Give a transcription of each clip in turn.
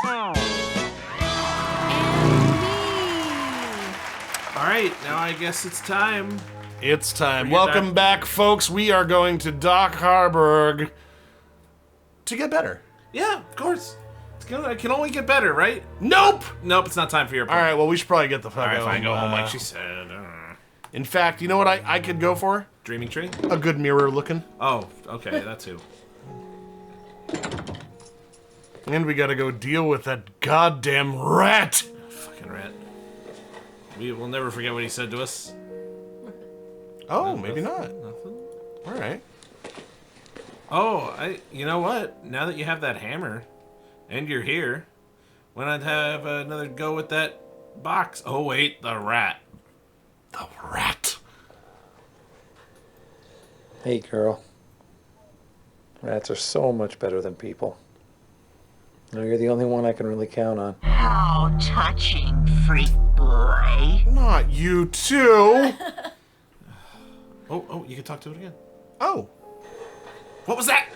And me. All right, now I guess it's time. It's time. Welcome back, folks. We are going to Doc Harburg to get better. Yeah, of course. It can only get better, right? Nope! Nope, it's not time for your All right, well, we should probably get the fuck All right, out. fine, go home like she said. In fact, you know what I could go for? Dreaming tree? A good mirror looking. Oh, okay, that too. And we gotta go deal with that goddamn rat. Fucking rat. We will never forget what he said to us. Oh, maybe not. Nothing. All right. Oh, you know what? Now that you have that hammer, and you're here, why not have another go with that box? Oh wait, the rat. The rat. Hey, girl. Rats are so much better than people. No, you're the only one I can really count on. How touching, freak boy. Not you too. Oh, you can talk to it again. Oh. What was that?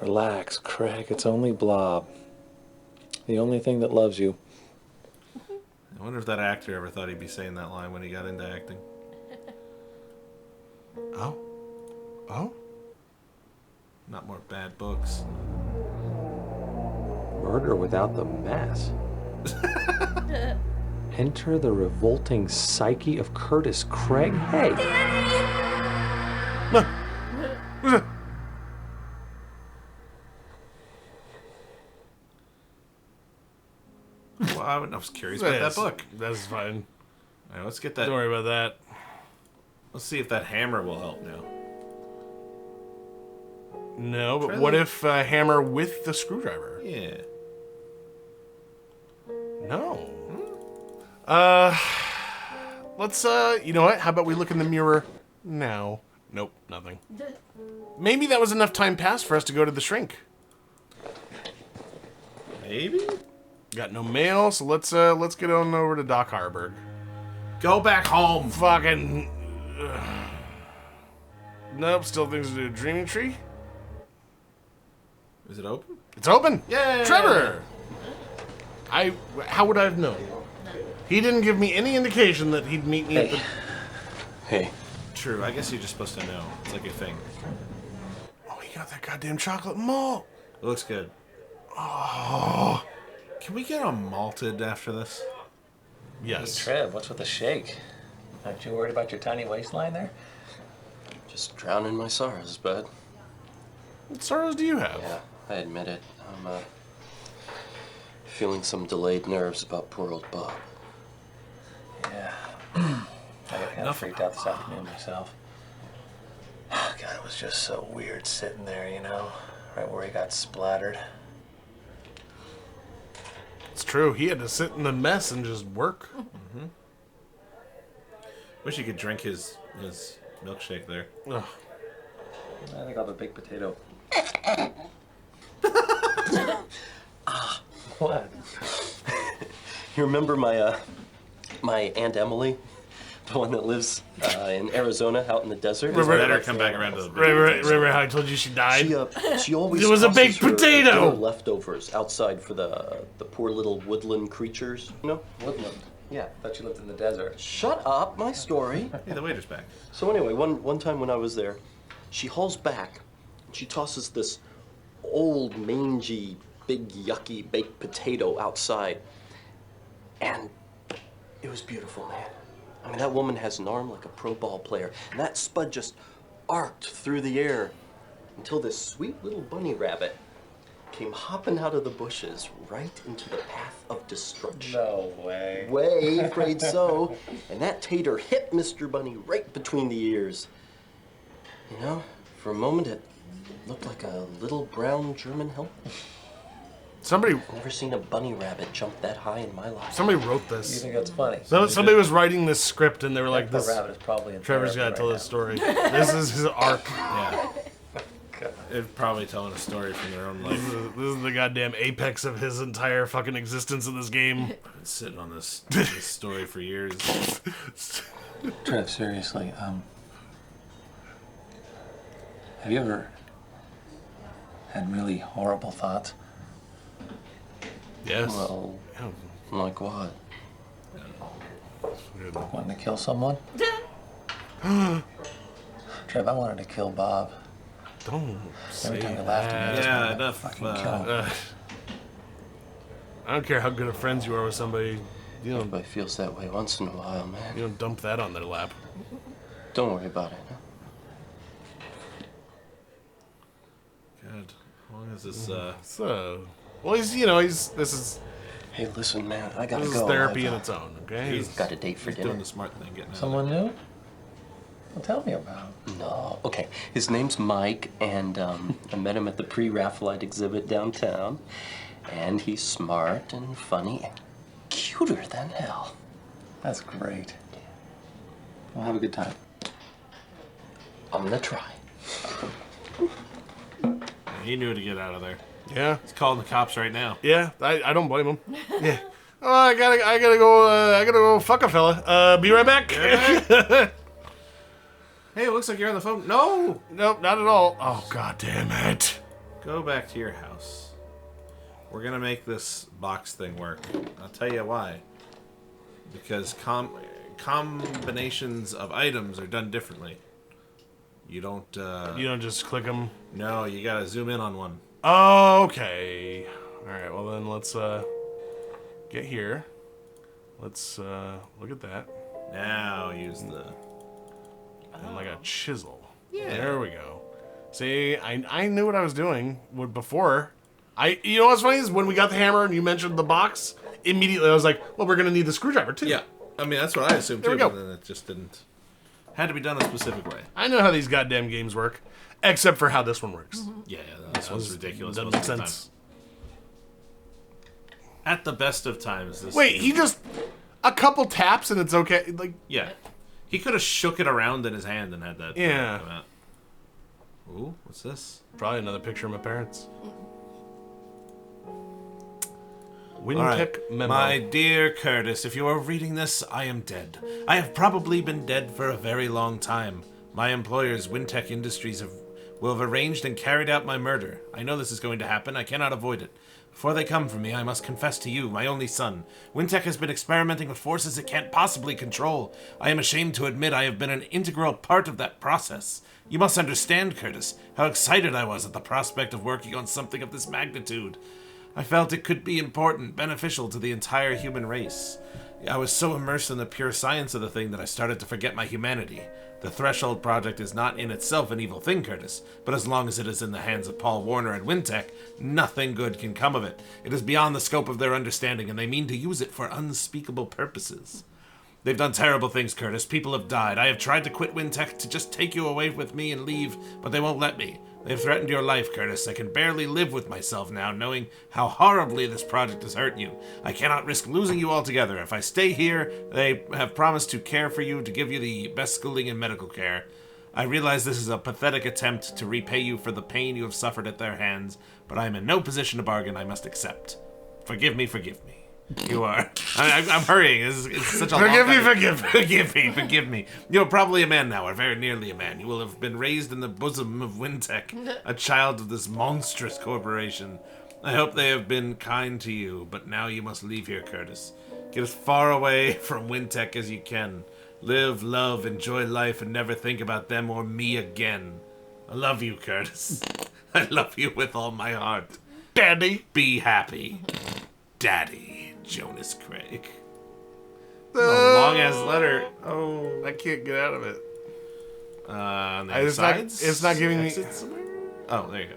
Relax, Craig. It's only Blob. The only thing that loves you. I wonder if that actor ever thought he'd be saying that line when he got into acting. Oh. Oh. Not more bad books. Murder without the mess. Enter the revolting psyche of Curtis Craig. Hey. Well, I was curious about that book. That's fine. All right, let's get that. Don't worry about that. Let's see if that hammer will help now. No, but Try what that. if hammer with the screwdriver? Yeah. No. Let's, you know what? How about we look in the mirror now? Nope, nothing. Maybe that was enough time passed for us to go to the shrink. Maybe? Got no mail, so let's get on over to Doc Harburg. Go back home. Fucking... Nope, still things to do. Dreaming tree? Is it open? It's open! Yay! Trevor! How would I have known? He didn't give me any indication that he'd meet me at the... Hey. True, I guess you're just supposed to know. It's like a thing. Oh, he got that goddamn chocolate malt! It looks good. Oh... Can we get a malted after this? Yes. Trev, what's with the shake? Aren't you worried about your tiny waistline there? Just drowning my sorrows, bud. What sorrows do you have? Yeah, I admit it. I'm feeling some delayed nerves about poor old Bob. Yeah. I got kind of freaked out this afternoon myself. God, it was just so weird sitting there, you know, right where he got splattered. It's true. He had to sit in the mess and just work. Mm-hmm. Wish you could drink his milkshake there. Ugh. I think I'll have a baked potato. What? You remember my Aunt Emily? The one that lives in Arizona, out in the desert? Right, Better come back around to the Remember how I told you she died? She always It was a tosses baked her potato! dinner leftovers outside for the poor little woodland creatures, you know? Woodland. Yeah, thought you lived in the desert. Shut up, my story. Hey, the waiter's back. So anyway, one time when I was there, she hauls back, and she tosses this old, mangy, big, yucky baked potato outside. And it was beautiful, man. I mean, that woman has an arm like a pro ball player, and that spud just arced through the air until this sweet little bunny rabbit came hopping out of the bushes right into the path of destruction. No way. Way, afraid so. And that tater hit Mr. Bunny right between the ears. You know, for a moment it looked like a little brown German helmet. Somebody I've never seen a bunny rabbit jump that high in my life. wrote You this. think that's funny? Somebody was writing this script and they were like, The "This rabbit is probably in Trevor's got to tell this story. This is his arc. Yeah. They're probably telling a story from their own life. This is the goddamn apex of his entire fucking existence in this game." Been sitting on this story for years. Trev, seriously, have you ever had really horrible thoughts? Yes. Well, Yeah. like what? Good. Wanting to kill someone? Trev, I wanted to kill Bob. Don't Every say time you laughed at me, I just Yeah, wanted to enough, fucking kill him. I don't care how good of friends you are with somebody. You Everybody feels that way once in a while, man. don't dump that on their lap. Don't worry about it. Huh? God, how long is this? So, well, this is Hey, listen, man, I gotta go. therapy in I've its own. Okay. I've got a date for He's dinner. doing the smart thing, getting out. Someone new? Well, tell me about him. No, okay. His name's Mike, and I met him at the pre-Raphaelite exhibit downtown. And he's smart and funny and cuter than hell. That's great. Well, have a good time. I'm gonna try. He knew to get out of there. Yeah. He's calling the cops right now. Yeah. I don't blame him. Yeah. Oh, I gotta go fuck a fella. Be right back. Hey, it looks like you're on the phone. No! Nope, not at all. Oh, god damn it. Go back to your house. We're gonna make this box thing work. I'll tell you why. Because combinations of items are done differently. You don't, You don't just click them. No, you gotta zoom in on one. Okay. Alright, well then let's get here. Let's look at that. Now use the... And like a chisel. Yeah. There we go. See, I knew what I was doing before. You know what's funny is when we got the hammer and you mentioned the box, immediately I was like, well, we're gonna need the screwdriver too. Yeah. I mean, that's what I assumed There too, we go. but then it just didn't... Had to be done a specific way. I know how these goddamn games work, except for how this one works. Yeah, this one's ridiculous. Doesn't most make of the sense. time. At the best of times, this... Wait, he just a couple taps and it's okay. Like, Yeah. He could have shook it around in his hand and had that... Yeah. come out. Ooh, what's this? probably another picture of my parents. All Wintec right. memo. My dear Curtis, if you are reading this, I am dead. I have probably been dead for a very long time. My employers, Wintec Industries, will have arranged and carried out my murder. I know this is going to happen. I cannot avoid it. Before they come for me, I must confess to you, my only son. Wintec has been experimenting with forces it can't possibly control. I am ashamed to admit I have been an integral part of that process. You must understand, Curtis, how excited I was at the prospect of working on something of this magnitude. I felt it could be important, beneficial to the entire human race. I was so immersed in the pure science of the thing that I started to forget my humanity. The Threshold Project is not in itself an evil thing, Curtis, but as long as it is in the hands of Paul Warner and Wintec, nothing good can come of it. It is beyond the scope of their understanding, and they mean to use it for unspeakable purposes. They've done terrible things, Curtis. People have died. I have tried to quit Wintec to just take you away with me and leave, but they won't let me. They've threatened your life, Curtis. I can barely live with myself now, knowing how horribly this project has hurt you. I cannot risk losing you altogether. If I stay here, they have promised to care for you, to give you the best schooling and medical care. I realize this is a pathetic attempt to repay you for the pain you have suffered at their hands, but I am in no position to bargain. I must accept. Forgive me, forgive me. You are. I'm hurrying. It's such a Forgive me, long forgive me. Forgive me, forgive me. You're probably a man now, or very nearly a man. You will have been raised in the bosom of Wintec, a child of this monstrous corporation. I hope they have been kind to you, but now you must leave here, Curtis. Get as far away from Wintec as you can. Live, love, enjoy life, and never think about them or me again. I love you, Curtis. I love you with all my heart. Daddy. Be happy. Daddy. Jonas Craig. A long ass letter. Oh, I can't get out of it. On the It's not- sides? it's not giving me- Exit somewhere? Oh, there you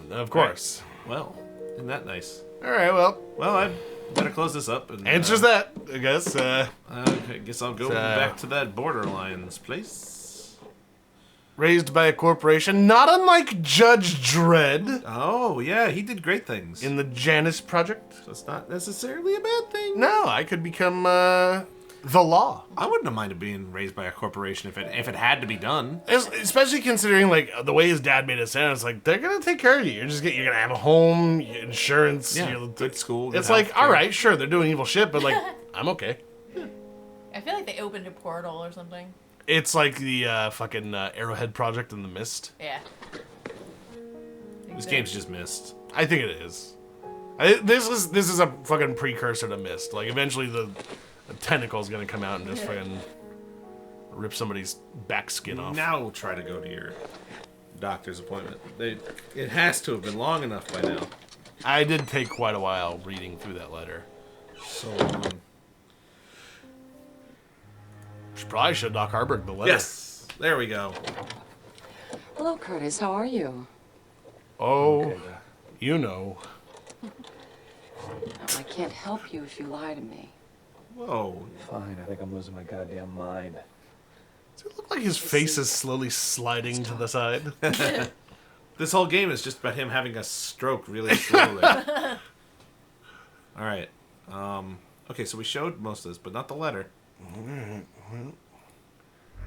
go. Of course. Well, isn't that nice? All right, well, Well, I better close this up. And, answers that, I guess. I guess I'll go back to that Borderlands place. Raised by a corporation, not unlike Judge Dredd Oh, yeah, he did great things. in the Janus Project. So it's not necessarily a bad thing. No, I could become the law. I wouldn't have minded being raised by a corporation if it had to be done. Especially considering like the way his dad made it sound, it's like they're gonna take care of you. You're gonna have a home, insurance, Good school. Good It's like, healthcare. all right, sure, they're doing evil shit, but like, I'm okay. I feel like they opened a portal or something. It's like the fucking Arrowhead Project in the Mist. Yeah. This game's just missed. I think it is. This is a fucking precursor to Mist. Like, eventually the tentacle's gonna come out and just fucking rip somebody's back skin off. Now try to go to your doctor's appointment. It has to have been long enough by now. I did take quite a while reading through that letter. So long. Probably should Doc Harburg the letter. Yes! There we go. Hello, Curtis. How are you? Oh, you know. I can't help you if you lie to me. Whoa. Fine, I think I'm losing my goddamn mind. Does it look like his face is slowly sliding to the side? This whole game is just about him having a stroke really slowly. Alright. Okay, so we showed most of this, but not the letter.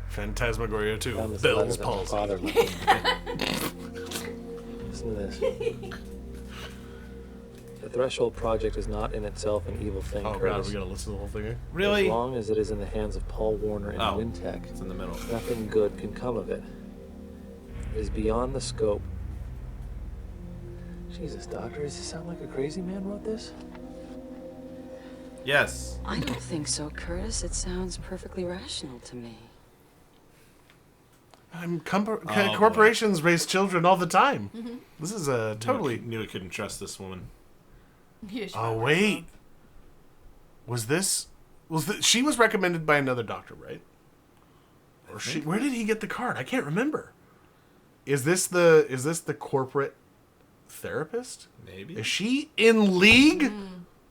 Phantasmagoria 2. Found this Bill's letter that my palsy. father left me. Listen to this. The Threshold Project is not in itself an evil thing, Oh god, Curtis. we gotta listen to the whole thing here? Really? As long as it is in the hands of Paul Warner and Oh. Wintech, It's in the middle. nothing good can come of it. It is beyond the scope. Jesus, Doctor, does it sound like a crazy man wrote this? Yes. I don't think so, Curtis. It sounds perfectly rational to me. Corporations raise children all the time. This is a totally... Knew I couldn't trust this woman. Yeah, she Oh, might wait. She was recommended by another doctor, right? Or where did he get the card? I can't remember. Is this the corporate therapist? Maybe. Is she in league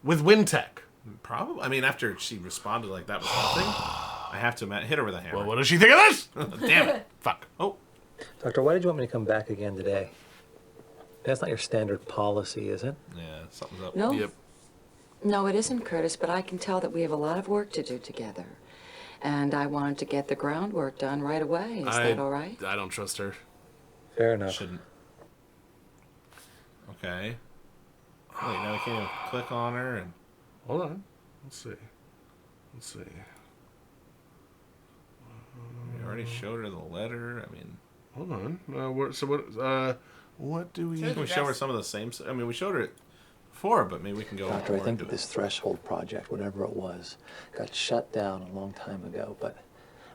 with Wintech? Probably. I mean, after she responded like that was something, I have to hit her with a hammer. Well, what does she think of this? Damn it. Fuck. Oh. Doctor, why did you want me to come back again today? That's not your standard policy, is it? Yeah, something's up. No. Yep. No, it isn't, Curtis, but I can tell that we have a lot of work to do together. And I wanted to get the groundwork done right away. Is that all right? I don't trust her. Fair enough. Shouldn't. Okay. Wait, now we can't even click on her and... Hold on. Let's see. We already showed her the letter. I mean... Hold on. What do we... Can we show her some of the same... I mean, we showed her it before, but maybe we can go Doctor, I more think into that this Threshold Project, whatever it was, got shut down a long time ago, but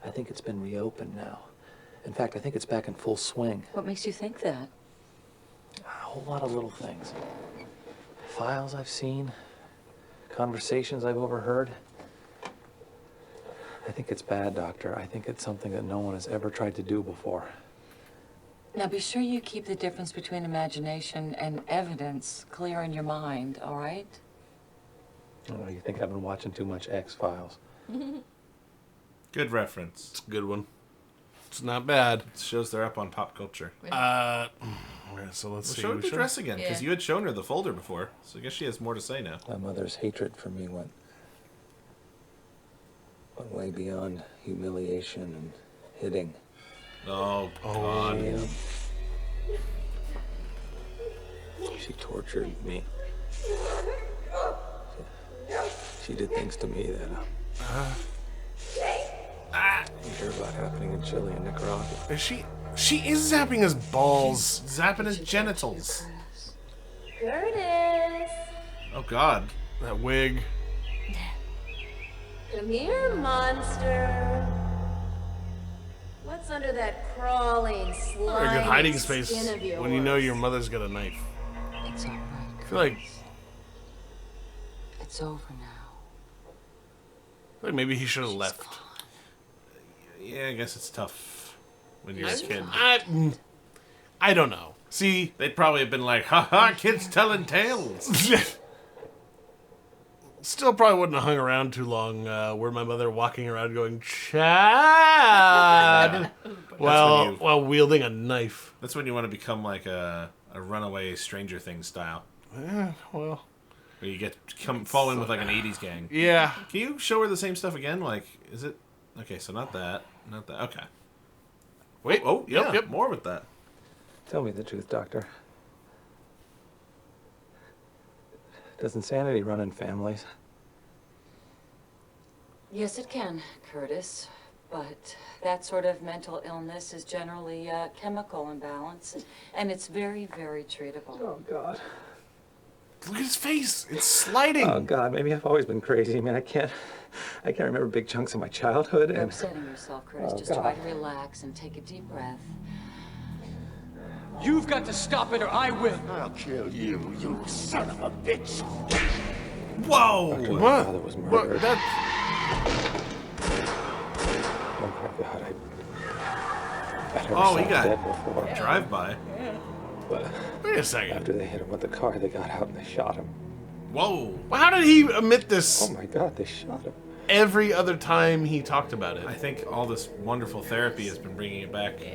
I think it's been reopened now. In fact, I think it's back in full swing. What makes you think that? A whole lot of little things. Files I've seen, conversations I've overheard. I think it's bad, Doctor. I think it's something that no one has ever tried to do before. Now, be sure you keep the difference between imagination and evidence clear in your mind, all right? Oh, you think I've been watching too much X-Files? Good reference. It's a good one. It's not bad. It shows they're up on pop culture. So let's see. Show her the dress again, because Yeah. you had shown her the folder before, so I guess she has more to say now. My mother's hatred for me went way beyond humiliation and hitting. Oh, God. Yeah. She tortured me. She did things to me that you hear about happening in Chile and Nicaragua. Is she is zapping his balls. Zapping his genitals. Curtis! Oh, God. That wig. Come here, monster. What's under that crawling, slimy Very good hiding space skin of yours? when you know your mother's got a knife. It's all right, I feel like It's over now. maybe he should have left. Yeah, I guess it's tough when you're a kid. I don't know. See, They'd probably have been like, ha, kids telling tales. still probably wouldn't have hung around too long. Were my mother walking around going, Chad, while wielding a knife. That's when you want to become like a runaway Stranger Things style. Well, Where you fall in with like an 80s gang. yeah. Can you show her the same stuff again? Like, is it... Okay, so not that. Not that. Okay. Wait. Oh, Yep. yeah, more with that. Tell me the truth, Doctor. Does insanity run in families? Yes, it can, Curtis. But that sort of mental illness is generally a chemical imbalance, and it's very, very treatable. Oh, God. Look at his face. It's sliding. Oh God, maybe I've always been crazy. I mean, I can't remember big chunks of my childhood. You're And upsetting yourself, Curtis. Oh, Just try God. to relax and take a deep breath. You've got to stop it or I will. I'll kill you, you son of a bitch. Whoa! Doctor, my What? father was What? murdered. That, Oh my God, I'd never Oh, saw he him got dead before. drive-by. But wait a second. after they hit him with the car, they got out and they shot him. Whoa! How did he omit this Oh my God, they shot him. every other time he talked about it? I think all this wonderful therapy has been bringing it back. Yeah.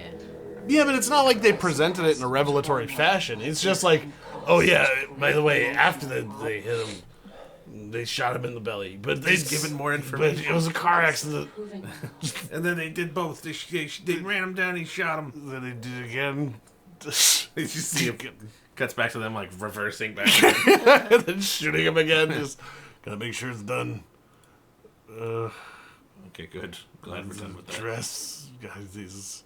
Yeah, but it's not like they presented it in a revelatory fashion. It's just like, oh yeah, by the way, after they hit him, they shot him in the belly. But they He's given more But information. it was a car accident. And then they did both. They ran him down. He shot him. Then they did it again. You see him cuts back to them like reversing back. And then shooting him again. Just gotta make sure it's done. Okay, good. Glad we're done with that. Dress, guys.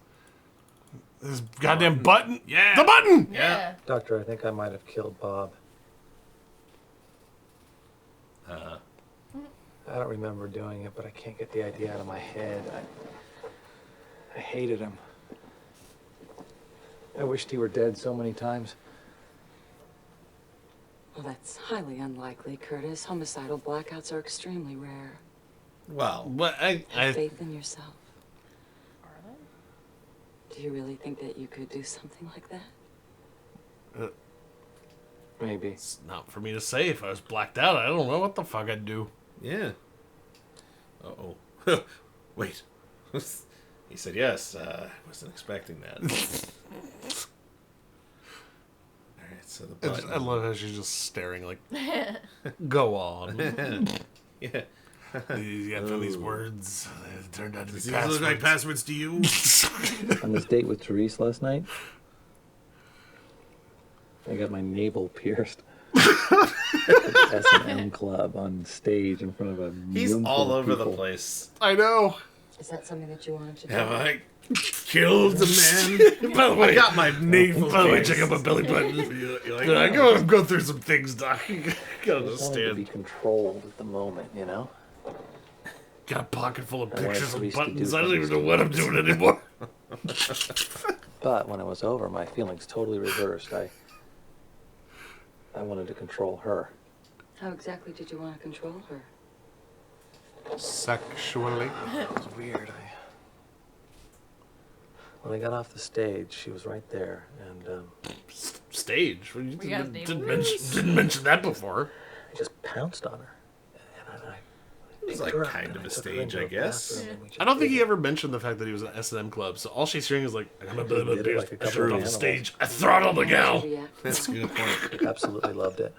This goddamn button. Yeah. The button. Yeah. Doctor, I think I might have killed Bob. I don't remember doing it, but I can't get the idea out of my head. I hated him. I wished he were dead so many times. Well, that's highly unlikely, Curtis. Homicidal blackouts are extremely rare. Well, But Have I faith in yourself. Are they? Do you really think that you could do something like that? Maybe. it's not for me to say. If I was blacked out, I don't know what the fuck I'd do. yeah. Uh-oh. Wait. He said yes. I wasn't expecting that. Alright, so the button. I love how she's just staring like, go on. Yeah. You got these words. It turned out to be Does these look like passwords to you? On this date with Therese last night, I got my navel pierced. S&M club on stage in front of a He's room all full of over the people. place. I know. Is that something that you wanted to do? Have I killed the man? By the way, I got my navel. by the way, pierced. check out my belly button. You like I that? go through some things, Doc. You gotta I just wanted to be understand. controlled at the moment, you know? Got a pocket full of I wanted pictures of Therese to do buttons. I don't even things know what I'm doing anymore. But when it was over, my feelings totally reversed. I wanted to control her. How exactly did you want to control her? Sexually. It was weird. When I got off the stage, she was right there, and Stage. You We got didn't navel didn't mention that before. I just pounced on her. And I It was picked like her up kind and of I a took her stage, into I a guess. bathroom, and we just I don't think did he it. ever mentioned the fact that he was an S&M club, so all she's hearing is like, I got my belly button did it pierced. like a I couple showed of on animals. stage. I throttled the gal. Yeah. That's a good point. Absolutely loved it.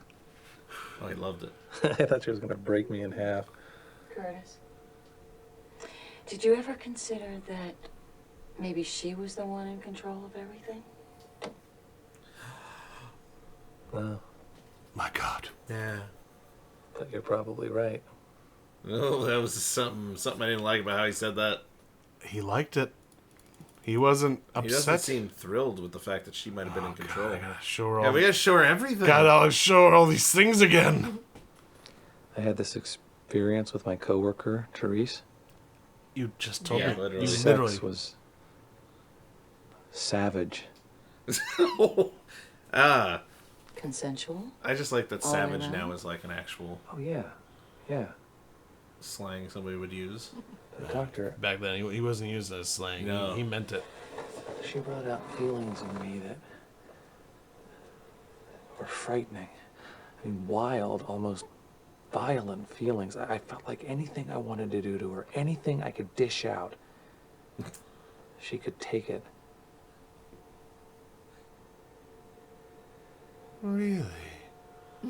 Oh, he loved it. I thought she was going to break me in half. Curtis, did you ever consider that maybe she was the one in control of everything? No, My God. Yeah. but you're probably right. Oh, that was something I didn't like about how he said that. He liked it. He wasn't He doesn't upset. seem thrilled with the fact that she might have been in control. God, I gotta show her Yeah, all. we gotta show her everything. God, I'll show her all these things again. I had this experience with my coworker, Therese. You just told Yeah, me. literally. You Sex literally. was savage. Ah, Consensual? I just like that Oh, savage I know. now is like an actual Oh, yeah. Yeah. slang somebody would use. The doctor, Back then, he wasn't using it as slang. No. He meant it. she brought out feelings in me that were frightening. I mean, wild, almost violent feelings. I felt like anything I wanted to do to her, anything I could dish out, she could take it. Really?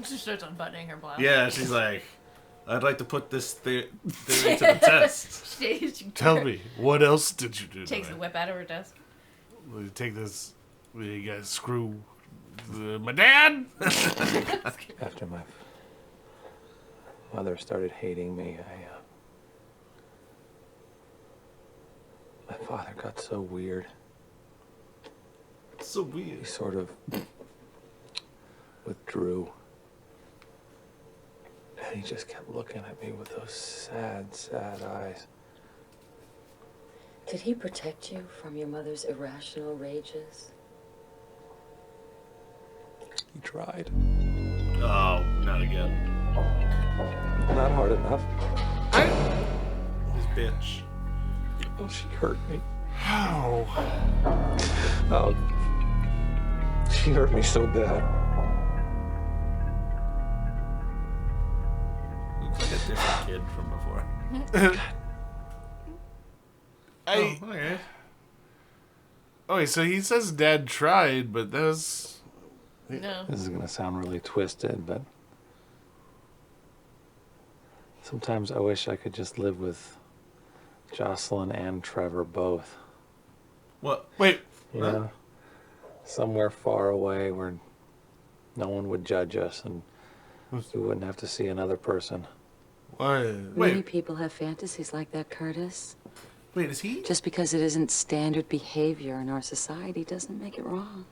She starts unbuttoning her blouse. Yeah, she's like, I'd like to put this theory to the test. She Tell me, what else did you do to takes the her? whip out of her desk. Will you take this? Will you guys screw my dad? After my mother started hating me, my father got so weird. It's so He weird. sort of withdrew. And he just kept looking at me with those sad, sad eyes. Did he protect you from your mother's irrational rages? He tried. Oh, not again. Not hard enough. This bitch. Oh, she hurt me. How? Oh, she hurt me so bad. Looks like a different kid from before. Okay. Okay, so he says Dad tried, but that was... No. This is gonna sound really twisted, but sometimes I wish I could just live with Jocelyn and Trevor both. What? Wait. You know? Somewhere far away where no one would judge us and we wouldn't have to see another person. Many people have fantasies like that, Curtis. Wait, is he? Just because it isn't standard behavior in our society doesn't make it wrong.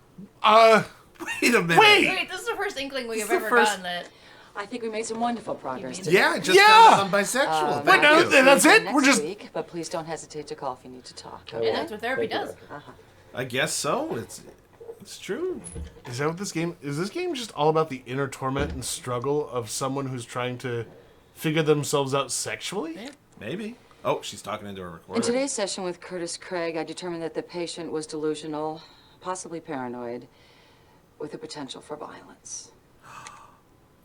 Wait a minute. Wait, this is the first inkling we have ever done that. I think we made some wonderful progress today. Yeah, I just found out I'm bisexual. Wait, no, that's it? We're just... Week, but please don't hesitate to call if you need to talk. Yeah, that's what therapy does. I guess so. It's true. Is that what this game... Is this game just all about the inner torment and struggle of someone who's trying to figure themselves out sexually? Yeah. Maybe. Oh, she's talking into a recorder. In today's session with Curtis Craig, I determined that the patient was delusional, possibly paranoid, with the potential for violence.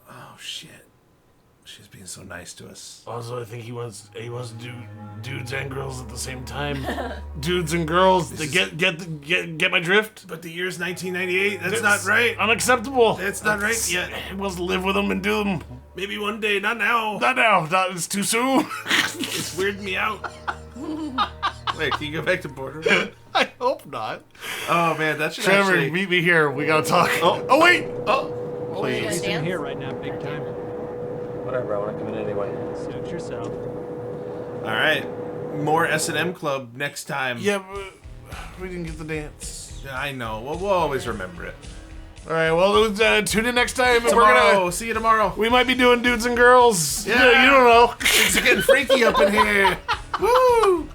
Oh, shit. She's being so nice to us. Also, I think he wants to do dudes and girls at the same time. Dudes and girls. Get my drift? But the year's 1998. That's not right. Unacceptable. That's not right yet. He wants to live with them and do them. Maybe one day. Not now. Not now. It's too soon. It's weirding me out. Wait, can you go back to Borderline? I hope not. Oh, man, that should Trevor, actually... meet me here. We gotta talk. Oh wait. Oh, please. He's in Here right now, big time. Whatever, I want to come in anyway. Suit yourself. All right. More S&M Club next time. Yeah, but we didn't get the dance. Yeah, I know. Well, we'll always remember it. All right. Well, tune in next time. And Tomorrow. See you tomorrow. We might be doing dudes and girls. Yeah. You don't know. It's getting freaky up in here. Woo!